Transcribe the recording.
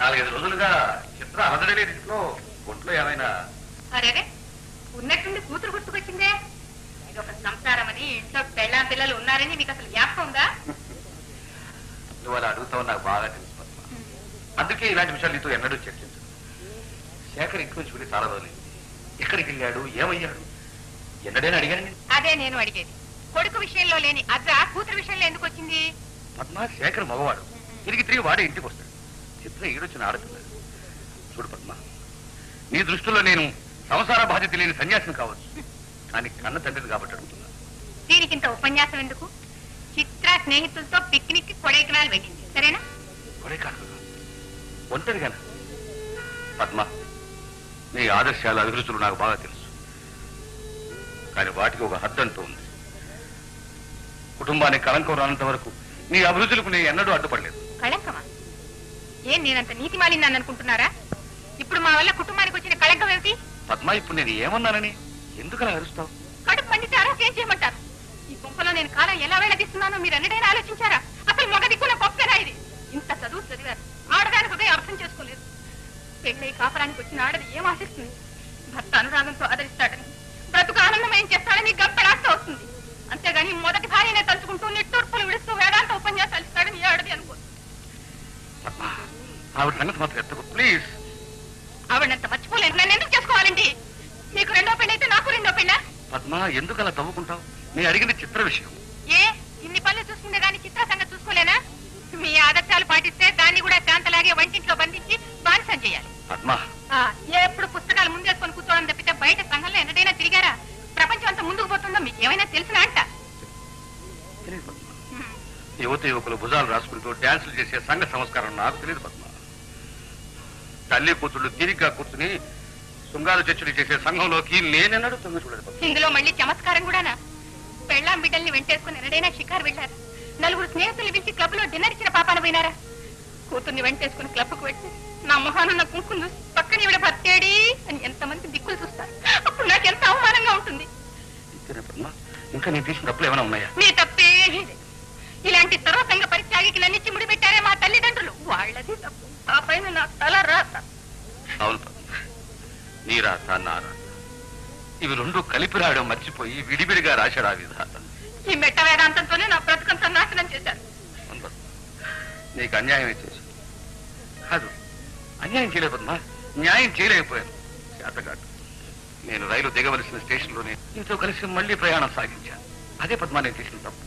4-5 రోజులుగా చిత్ర అలదడలే ఇంట్లో ఒంట్లో ఏమైనా? అరే ఉన్నట్టుండి కూతురు గుర్తుకొచ్చిందే. ఇదొక సంసారం అని, ఇంట్లో పెళ్ళాం పిల్లలు ఉన్నారని మీకు అసలు జ్ఞాపకం ఉందా? నువ్వు అలా అడుగుతావు నాకు బాగా తెలుసు పద్మ. అందుకే ఇలాంటి విషయాలు నీతో ఎన్నడూ చర్చించు. శేఖర్ ఇంటి నుంచి వెళ్ళి చాలా రోజులు ఎక్కడికి వెళ్ళాడు, ఏమయ్యాడు, ఎన్నడైనా అడిగాను. అదే నేను అడిగేది. కొడుకు విషయంలో లేని అద్ర కూతురు విషయంలో ఎందుకు వచ్చింది? పద్మ, శేఖర్ మగవాడు, తిరిగి వాడే ఇంటికి వస్తాడు. చిత్ర ఈడొచ్చిన ఆడుతున్నాడు. చూడు పద్మ, నీ దృష్టిలో నేను సంసార బాధ్యత లేని సన్యాసిని కావచ్చు, కానీ కన్న తండ్రిని కాబట్టి అడుగుతున్నా. దీనికింత ఉపన్యాసం ఎందుకు? చిత్ర స్నేహితులతో పిక్నిక్ కొడైకెనాల్ వెళ్ళింది, సరేనా? కొడైకెనాల్ ఒంటరిగానా? పద్మ, నీ ఆదర్శాలు అభిరుచులు నాకు బాగా తెలుసు, కానీ వాటికి ఒక హద్దు అంటూ ఉంది. కుటుంబానికి కళంకం రానంత వరకు నీ అభిరుచులకు నేను ఎన్నడూ అడ్డుపడలేదు. కళంకమా? ఏం నేనంత నీతి మాలిందని అనుకుంటున్నారా? ఇప్పుడు మా వల్ల కుటుంబానికి వచ్చిన కళంకం ఏమిటి? పద్మ, ఇప్పుడు నేను ఏమన్నానని ఎందుకలా అరుస్తావు? కడుపు పండితే ఆరోగ్యం చేయమంటారు. ఈ గుంపలో నేను కాలం ఎలా వెళ్ళదీస్తున్నానో మీరు అన్నడైనా ఆలోచించారా? అసలు మగ దిక్కున పప్పేనా ఇది? ఇంత చదువు చదివారు, ఆడదానికి ఉదయం అర్థం చేసుకోలేదు. పెళ్ళై కాపరానికి వచ్చిన ఆడది ఏం ఆశిస్తుంది? భర్త అనురాగంతో ఆదరిస్తాడని, బ్రతుకు ఆనందమయం చేస్తాడని గంపెడాస్తూ వస్తుంది. అంతేగాని మొదటి భార్యనే తలుచుకుంటూ నిట్టూర్పులు విడుస్తూ వేదాంత ఉపన్యాసాలు ఇస్తాడని ఆడది అనుకో. ఆవిడ సంగతి మాత్రం ఎత్తకు ప్లీజ్. ఆవిడంత మర్చిపోలేదు. నన్ను ఎందుకు చేసుకోవాలండి? నీకు రెండో పెళ్ళి అయితే నాకు రెండో పెళ్ళా? పద్మ, ఎందుకు అలా తవ్వుకుంటావు? నేను అడిగింది చిత్ర విషయం. ఏ ఇన్ని పనులు చూసుకునే దాన్ని చిత్ర సంగతి చూసుకోలేనా? మీ ఆదర్శాలు పాటిస్తే దాన్ని కూడా శాంతలాగే వంటింట్లో బంధించి బానిసం చేయాలి. పద్మ, ఎప్పుడు పుస్తకాలు ముందేసుకొని కూర్చోవడం తప్పితే బయట సంఘంలో ఎన్నడైనా తిరిగారా? ప్రపంచం అంతా ముందుకు పోతుందో మీకు ఏమైనా తెలిసినా అంట? తెలియదు పద్మ. యువత యువకులు భుజాలు రాసుకుంటూ డ్యాన్సులు చేసే సంఘ సంస్కారం నాకు తెలియదు పద్మ. తల్లి కూతుళ్ళు తీరిగ్గా కూర్చుని శృంగారు చర్చలు చేసే సంఘంలోకి నేనెన్నడూ తొంగి చూడలేదు. ఇందులో మళ్ళీ చమత్కారం కూడానా? పెళ్ళాం బిడ్డల్ని వెంటేసుకుని ఎన్నడైనా షికారు వెళ్ళారు? నలుగురు స్నేహితులు పిలిచి క్లబ్ లో డిన్నర్ ఇచ్చిన పాపాన పోయినారా? కూతుర్ని వెంటేసుకుని క్లబ్కు వెళ్తే నా మొహానున్న కుంకుని చూసి పక్కన ఇవిడ భర్తేడి అని ఎంతమంది దిక్కులు చూస్తారు. అప్పుడు నాకు ఎంత అవమానంగా ఉంటుంది. ఇంకా నేను తీసిన తప్పులు ఏమైనా ఉన్నాయా? నీ తప్పే ఇలాంటి సర్వసంగ పరిత్యాగికి నన్ను చిమ్ముడి పెట్టారే మా తల్లిదండ్రులు. వాళ్ళది తప్పు, ఆ పైన నా తల రాత. అవును పద్మ, నీ రాత నా రాత ఇవి రెండు కలిపి రాయడం మర్చిపోయి విడివిడిగా రాశాడు ఆ విధాత. ఈ మెట్ట వేదాంతంతోనే నా బ్రతుకంతా నాశనం చేశారు. నీకు అన్యాయం చేశాను కాదు, అన్యాయం చేయలేదు పద్మ, న్యాయం చేయలేకపోయాను. చేతగాడు నేను రైలు దిగవలసిన స్టేషన్లోనే నీతో కలిసి మళ్ళీ ప్రయాణం సాగించాను. అదే పద్మ నేను చేసిన తప్పు.